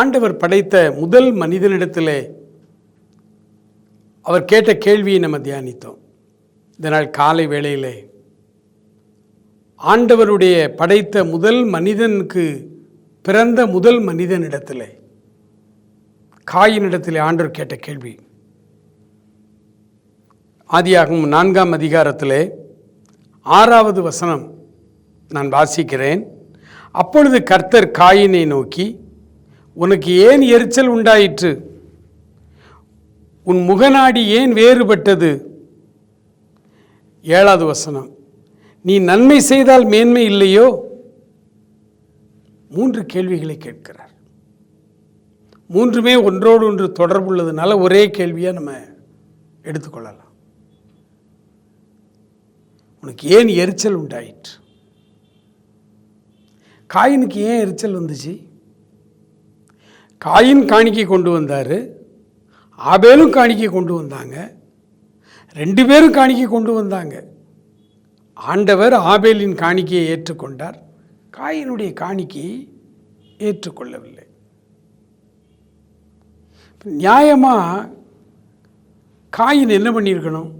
ஆண்டவர் படைத்த முதல் மனிதனிடத்திலே அவர் கேட்ட கேள்வியை நம்ம தியானித்தோம். இதனால் காலை வேளையிலே ஆண்டவருடைய படைத்த முதல் மனிதனுக்கு பிறந்த முதல் மனிதனிடத்திலே காயினிடத்திலே ஆண்டவர் கேட்ட கேள்வி. ஆதியாகமம் 4ஆம் அதிகாரத்திலே 6வது வசனம் நான் வாசிக்கிறேன். அப்பொழுது கர்த்தர் காயினை நோக்கி, உனக்கு ஏன் எரிச்சல் உண்டாயிற்று? உன் முகநாடி ஏன் வேறுபட்டது? 7வது வசனம், நீ நன்மை செய்தால் மேன்மை இல்லையோ? 3 கேள்விகளை கேட்கிறார். 3மே ஒன்றோடு ஒன்று தொடர்புள்ளதுனால ஒரே கேள்வியாக நம்ம எடுத்துக்கொள்ளலாம். உனக்கு ஏன் எரிச்சல் உண்டாயிற்று? காயினுக்கு ஏன் எரிச்சல் வந்துச்சு? காயின் காணிக்கை கொண்டு வந்தார், ஆபேலும் காணிக்கை கொண்டு வந்தாங்க, 2 பேரும் காணிக்கை கொண்டு வந்தாங்க. ஆண்டவர் ஆபேலின் காணிக்கையை ஏற்றுக்கொண்டார், காயினுடைய காணிக்கையை ஏற்றுக்கொள்ளவில்லை. நியாயமாக காயின் என்ன பண்ணியிருக்கணும்?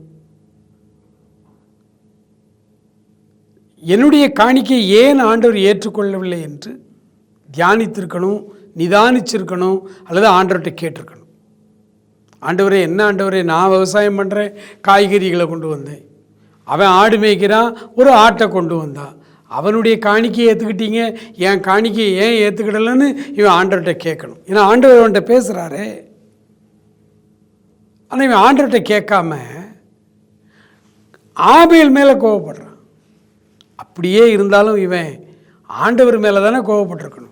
என்னுடைய காணிக்கை ஏன் ஆண்டவர் ஏற்றுக்கொள்ளவில்லை என்று தியானித்திருக்கணும், நிதானிச்சிருக்கணும், அல்லது ஆண்டவர்கிட்ட கேட்டிருக்கணும். ஆண்டவரே, என்ன ஆண்டவரே, நான் விவசாயம் பண்ணுறேன், காய்கறிகளை கொண்டு வந்தேன், அவன் ஆடு மேய்க்கிறான், ஒரு ஆட்டை கொண்டு வந்தான், அவனுடைய காணிக்கையை ஏற்றுக்கிட்டீங்க, என் காணிக்கையை ஏன் ஏற்றுக்கிடலன்னு இவன் ஆண்டவர்கிட்ட கேட்கணும். ஏன்னா ஆண்டவர் அவன்கிட்ட பேசுகிறாரே. ஆனால் இவன் ஆண்டவர்கிட்ட கேட்காம ஆபேல் மேலே கோவப்படுறான். அப்படியே இருந்தாலும் இவன் ஆண்டவர் மேலே தானே கோவப்பட்டிருக்கணும்.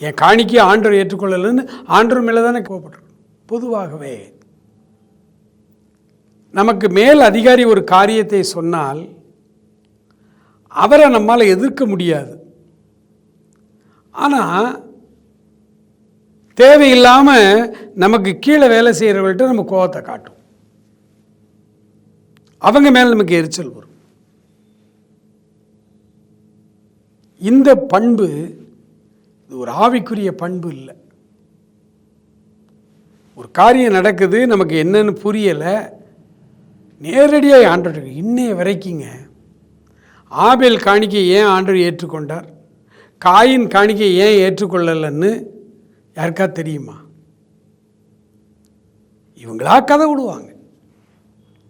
என் காணிக்கையை ஆண்டவர் ஏற்றுக்கொள்ளலன்னு ஆண்டவர் மேலே தானே கோவப்பட்டிருக்கணும். பொதுவாகவே நமக்கு மேல் அதிகாரி ஒரு காரியத்தை சொன்னால் அவரை நம்மால் எதிர்க்க முடியாது. ஆனால் தேவையில்லாமல் நமக்கு கீழே வேலை செய்கிறவர்கள்ட்ட நம்ம கோவத்தை காட்டும். அவங்க மேலே நமக்கு எரிச்சல் வரும். இந்த பண்பு இது ஒரு ஆவிக்குரிய பண்பு இல்லை. ஒரு காரியம் நடக்குது, நமக்கு என்னன்னு புரியலை, நேரடியாக ஆண்டவர் இன்னைய வரைக்குங்க ஆபேல் காணிக்கை ஏன் ஆண்டவர் ஏற்றுக்கொண்டார், காயின் காணிக்கை ஏன் ஏற்றுக்கொள்ளலைன்னு யாருக்கா தெரியுமா? இவங்களா கதை விடுவாங்க.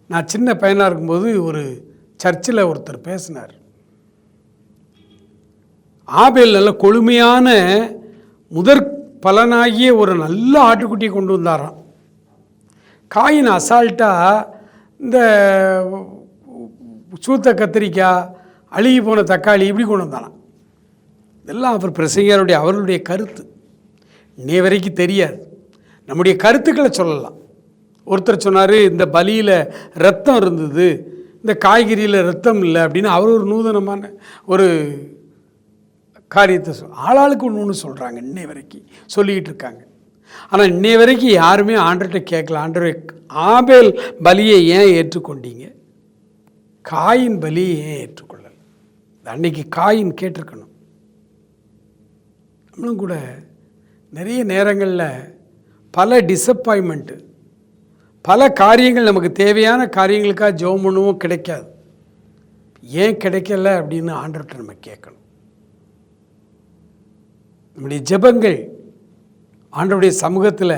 நான் சின்ன பையனாக இருக்கும்போது ஒரு சர்ச்சில் ஒருத்தர் பேசினார். ஆபேல் நல்ல கொழுமையான முதற் பலனாகிய ஒரு நல்ல ஆட்டுக்குட்டியை கொண்டு வந்தாராம். காயின் அசால்ட்டாக இந்த சூத்த கத்திரிக்காய், அழுகி போன தக்காளி இப்படி கொண்டு வந்தாராம். இதெல்லாம் அவர் பிரசங்கருடைய அவர்களுடைய கருத்து. இன்னைய வரைக்கும் தெரியாது. நம்முடைய கருத்துக்களை சொல்லலாம். ஒருத்தர் சொன்னார், இந்த பலியில் ரத்தம் இருந்தது, இந்த காய்கறியில் ரத்தம் இல்லை அப்படின்னு அவர் ஒரு நூதனமான ஒரு காரியத்தை ஆளாளுக்கு ஒன்று சொல்கிறாங்க. இன்னைய வரைக்கும் சொல்லிக்கிட்டு இருக்காங்க. ஆனால் இன்னைய வரைக்கும் யாருமே ஆண்டவர்கிட்ட கேட்கல, ஆண்டவரே ஆபேல் பலியை ஏன் ஏற்றுக்கொண்டீங்க, காயின் பலியை ஏன் ஏற்றுக்கொள்ளலை? அன்னைக்கு காயின் கேட்டிருக்கணும். நம்மளும் கூட நிறைய நேரங்களில் பல டிசப்பாயின்மெண்ட்டு, பல காரியங்கள் நமக்கு தேவையான காரியங்களுக்காக ஜெபம் பண்ணுவோம், கிடைக்காது. ஏன் கிடைக்கல அப்படின்னு ஆண்டவர்கிட்ட நம்ம கேட்கணும். நம்முடைய ஜெபங்கள் ஆண்டவருடைய சமூகத்தில்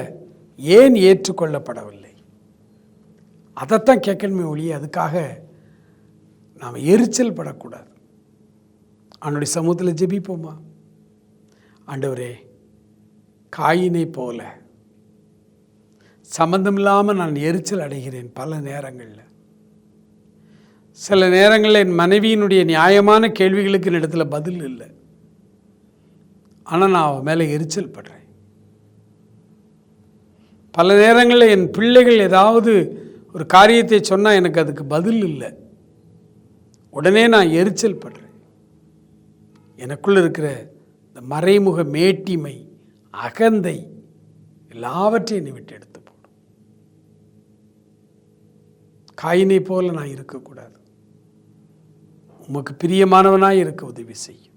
ஏன் ஏற்றுக்கொள்ளப்படவில்லை, அதைத்தான் கேட்கணுமே ஒழிய அதுக்காக நாம் எரிச்சல் படக்கூடாது. ஆண்டவருடைய சமூகத்தில் ஜெபிப்போமா? ஆண்டவரே, காயினை போல சம்பந்தமில்லாமல் நான் எரிச்சல் அடைகிறேன். பல நேரங்களில், சில நேரங்களில் என் மனைவியினுடைய நியாயமான கேள்விகளுக்கு என்னிடத்துல பதில் இல்லை, ஆனால் நான் அவன் மேலே எரிச்சல் படுறேன். பல நேரங்களில் என் பிள்ளைகள் ஏதாவது ஒரு காரியத்தை சொன்னால் எனக்கு அதுக்கு பதில் இல்லை, உடனே நான் எரிச்சல் படுறேன். எனக்குள்ள இருக்கிற இந்த மறைமுக மேட்டிமை, அகந்தை எல்லாவற்றையும் என்னை விட்டு எடுத்து போடும். காயினை போல நான் இருக்கக்கூடாது. உமக்கு பிரியமானவனாய் இருக்க உதவி செய்யும்.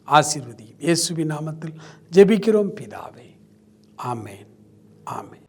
ஆசீர்வதியும். இயேசுவின் நாமத்தில் ஜெபிக்கிறோம் பிதாவே. ஆமேன். ஆமேன்.